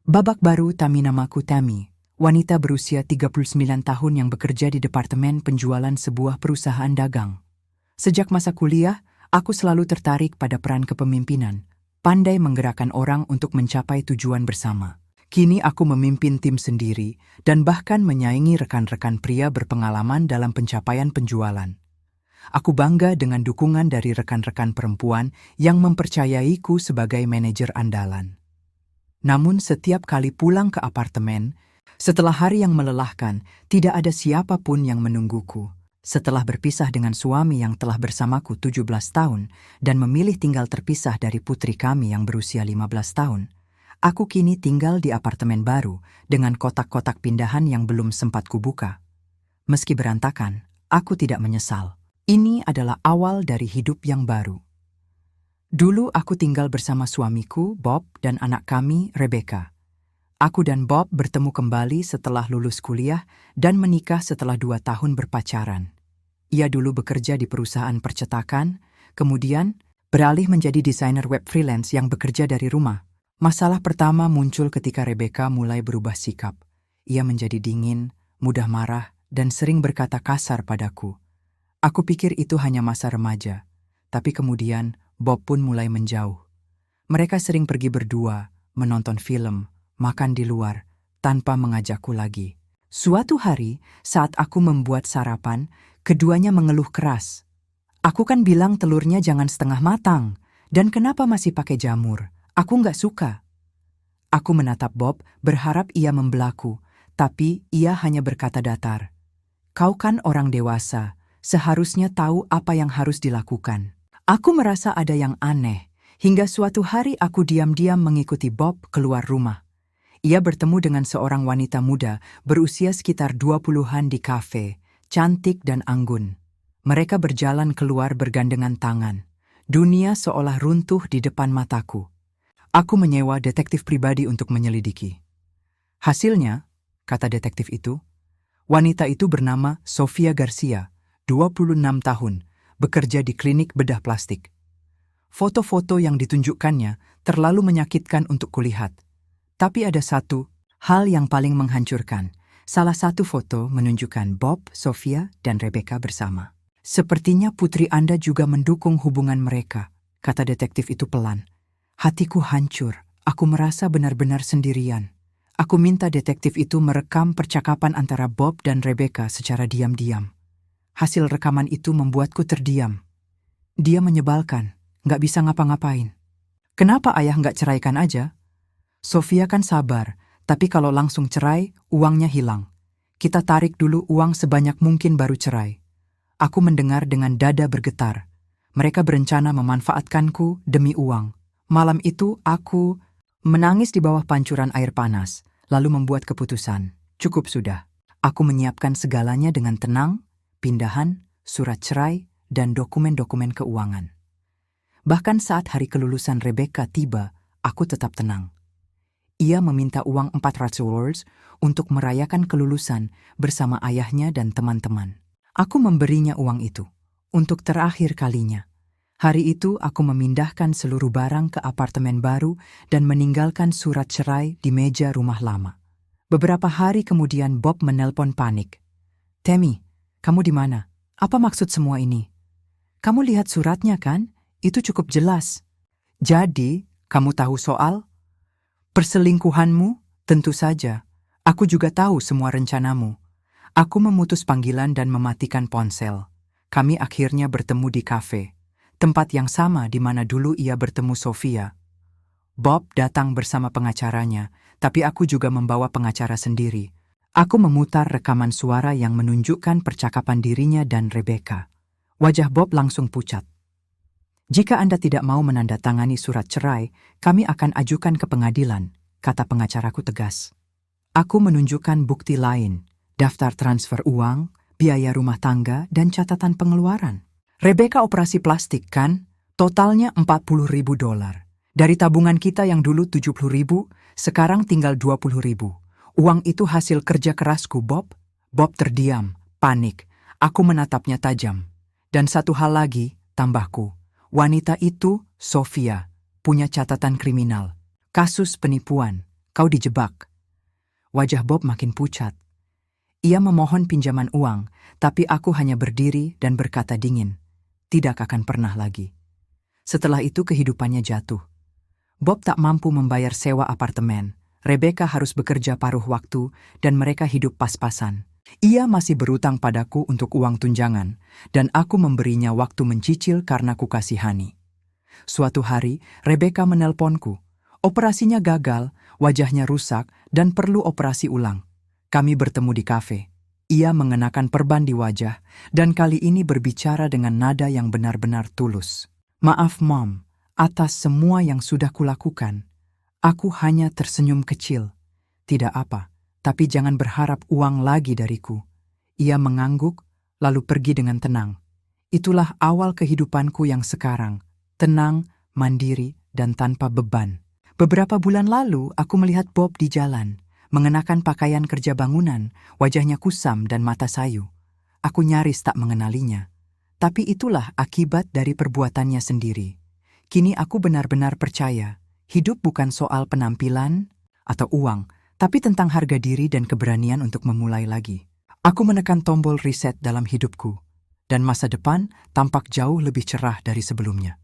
Babak baru Tami. Namaku Tami, wanita berusia 39 tahun yang bekerja di departemen penjualan sebuah perusahaan dagang. Sejak masa kuliah, aku selalu tertarik pada peran kepemimpinan, pandai menggerakkan orang untuk mencapai tujuan bersama. Kini aku memimpin tim sendiri dan bahkan menyaingi rekan-rekan pria berpengalaman dalam pencapaian penjualan. Aku bangga dengan dukungan dari rekan-rekan perempuan yang mempercayaiku sebagai manajer andalan. Namun setiap kali pulang ke apartemen, setelah hari yang melelahkan, tidak ada siapapun yang menungguku. Setelah berpisah dengan suami yang telah bersamaku 17 tahun dan memilih tinggal terpisah dari putri kami yang berusia 15 tahun, aku kini tinggal di apartemen baru dengan kotak-kotak pindahan yang belum sempat kubuka. Meski berantakan, aku tidak menyesal. Ini adalah awal dari hidup yang baru. Dulu aku tinggal bersama suamiku, Bob, dan anak kami, Rebecca. Aku dan Bob bertemu kembali setelah lulus kuliah dan menikah setelah 2 tahun berpacaran. Ia dulu bekerja di perusahaan percetakan, kemudian beralih menjadi desainer web freelance yang bekerja dari rumah. Masalah pertama muncul ketika Rebecca mulai berubah sikap. Ia menjadi dingin, mudah marah, dan sering berkata kasar padaku. Aku pikir itu hanya masa remaja, tapi kemudian Bob pun mulai menjauh. Mereka sering pergi berdua, menonton film, makan di luar, tanpa mengajakku lagi. Suatu hari, saat aku membuat sarapan, keduanya mengeluh keras. Aku kan bilang telurnya jangan setengah matang, dan kenapa masih pakai jamur? Aku nggak suka. Aku menatap Bob, berharap ia membelaku, tapi ia hanya berkata datar. Kau kan orang dewasa, seharusnya tahu apa yang harus dilakukan. Aku merasa ada yang aneh, hingga suatu hari aku diam-diam mengikuti Bob keluar rumah. Ia bertemu dengan seorang wanita muda berusia sekitar 20-an di kafe, cantik dan anggun. Mereka berjalan keluar bergandengan tangan. Dunia seolah runtuh di depan mataku. Aku menyewa detektif pribadi untuk menyelidiki. Hasilnya, kata detektif itu, wanita itu bernama Sofia Garcia, 26 tahun, bekerja di klinik bedah plastik. Foto-foto yang ditunjukkannya terlalu menyakitkan untuk kulihat. Tapi ada satu hal yang paling menghancurkan. Salah satu foto menunjukkan Bob, Sofia, dan Rebecca bersama. Sepertinya putri Anda juga mendukung hubungan mereka, kata detektif itu pelan. Hatiku hancur. Aku merasa benar-benar sendirian. Aku minta detektif itu merekam percakapan antara Bob dan Rebecca secara diam-diam. Hasil rekaman itu membuatku terdiam. Dia menyebalkan, nggak bisa ngapa-ngapain. Kenapa ayah nggak ceraikan aja? Sofia kan sabar, tapi kalau langsung cerai, uangnya hilang. Kita tarik dulu uang sebanyak mungkin baru cerai. Aku mendengar dengan dada bergetar. Mereka berencana memanfaatkanku demi uang. Malam itu aku menangis di bawah pancuran air panas, lalu membuat keputusan. Cukup sudah. Aku menyiapkan segalanya dengan tenang, pindahan, surat cerai, dan dokumen-dokumen keuangan. Bahkan saat hari kelulusan Rebecca tiba, aku tetap tenang. Ia meminta uang $400 untuk merayakan kelulusan bersama ayahnya dan teman-teman. Aku memberinya uang itu, untuk terakhir kalinya. Hari itu aku memindahkan seluruh barang ke apartemen baru dan meninggalkan surat cerai di meja rumah lama. Beberapa hari kemudian Bob menelpon panik. Tami, kamu di mana? Apa maksud semua ini? Kamu lihat suratnya kan? Itu cukup jelas. Jadi, kamu tahu soal perselingkuhanmu? Tentu saja. Aku juga tahu semua rencanamu. Aku memutus panggilan dan mematikan ponsel. Kami akhirnya bertemu di kafe, tempat yang sama di mana dulu ia bertemu Sofia. Bob datang bersama pengacaranya, tapi aku juga membawa pengacara sendiri. Aku memutar rekaman suara yang menunjukkan percakapan dirinya dan Rebecca. Wajah Bob langsung pucat. Jika Anda tidak mau menandatangani surat cerai, kami akan ajukan ke pengadilan, kata pengacaraku tegas. Aku menunjukkan bukti lain, daftar transfer uang, biaya rumah tangga, dan catatan pengeluaran. Rebecca operasi plastik kan? Totalnya $40.000. Dari tabungan kita yang dulu $70.000, sekarang tinggal $20.000. Uang itu hasil kerja kerasku, Bob. Bob terdiam, panik. Aku menatapnya tajam. Dan satu hal lagi, tambahku. Wanita itu, Sofia, punya catatan kriminal. Kasus penipuan, Kau dijebak. Wajah Bob makin pucat. Ia memohon pinjaman uang, tapi aku hanya berdiri dan berkata dingin, "Tidak akan pernah lagi." Setelah itu kehidupannya jatuh. Bob tak mampu membayar sewa apartemen. Rebecca harus bekerja paruh waktu dan mereka hidup pas-pasan. Ia masih berutang padaku untuk uang tunjangan, dan aku memberinya waktu mencicil karena kukasihani. Suatu hari, Rebecca menelponku. Operasinya gagal, wajahnya rusak, dan perlu operasi ulang. Kami bertemu di kafe. Ia mengenakan perban di wajah, dan kali ini berbicara dengan nada yang benar-benar tulus. "Maaf, Mom, atas semua yang sudah kulakukan. Aku hanya tersenyum kecil. Tidak apa, tapi jangan berharap uang lagi dariku." Ia mengangguk, lalu pergi dengan tenang. Itulah awal kehidupanku yang sekarang. Tenang, mandiri, dan tanpa beban. Beberapa bulan lalu, aku melihat Bob di jalan, mengenakan pakaian kerja bangunan, wajahnya kusam dan mata sayu. Aku nyaris tak mengenalinya. Tapi itulah akibat dari perbuatannya sendiri. Kini aku benar-benar percaya, hidup bukan soal penampilan atau uang, tapi tentang harga diri dan keberanian untuk memulai lagi. Aku menekan tombol reset dalam hidupku, dan masa depan tampak jauh lebih cerah dari sebelumnya.